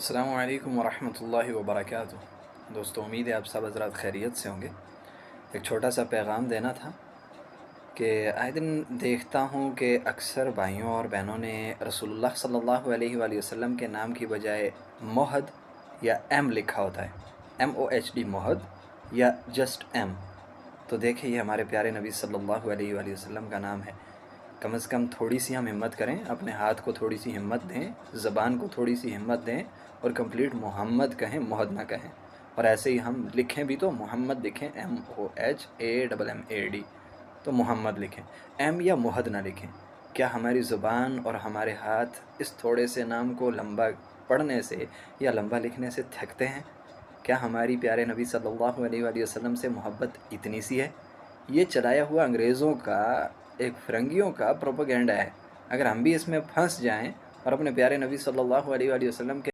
السلام علیکم ورحمۃ اللہ وبرکاتہ۔ دوستو، امید ہے آپ سب حضرات خیریت سے ہوں گے۔ ایک چھوٹا سا پیغام دینا تھا کہ آئے دن دیکھتا ہوں کہ اکثر بھائیوں اور بہنوں نے رسول اللہ صلی اللہ علیہ وآلہ وسلم کے نام کی بجائے محد یا ایم لکھا ہوتا ہے، MOHD محد یا جسٹ ایم۔ تو دیکھیں، یہ ہمارے پیارے نبی صلی اللہ علیہ وآلہ وسلم کا نام ہے۔ کم از کم تھوڑی سی ہم ہمت کریں، اپنے ہاتھ کو تھوڑی سی ہمت دیں، زبان کو تھوڑی سی ہمت دیں اور کمپلیٹ محمد کہیں، محد نہ کہیں۔ اور ایسے ہی ہم لکھیں بھی تو محمد لکھیں، MOHAMMAD، تو محمد لکھیں، ایم یا محد نہ لکھیں۔ کیا ہماری زبان اور ہمارے ہاتھ اس تھوڑے سے نام کو لمبا پڑھنے سے یا لمبا لکھنے سے تھکتے ہیں؟ کیا ہماری پیارے نبی صلی اللہ علیہ وآلہ وسلم سے محبت اتنی سی ہے؟ یہ چلایا ہوا انگریزوں کا، ایک فرنگیوں کا پروپیگنڈا ہے۔ اگر ہم بھی اس میں پھنس جائیں اور اپنے پیارے نبی صلی اللہ علیہ وآلہ وسلم کے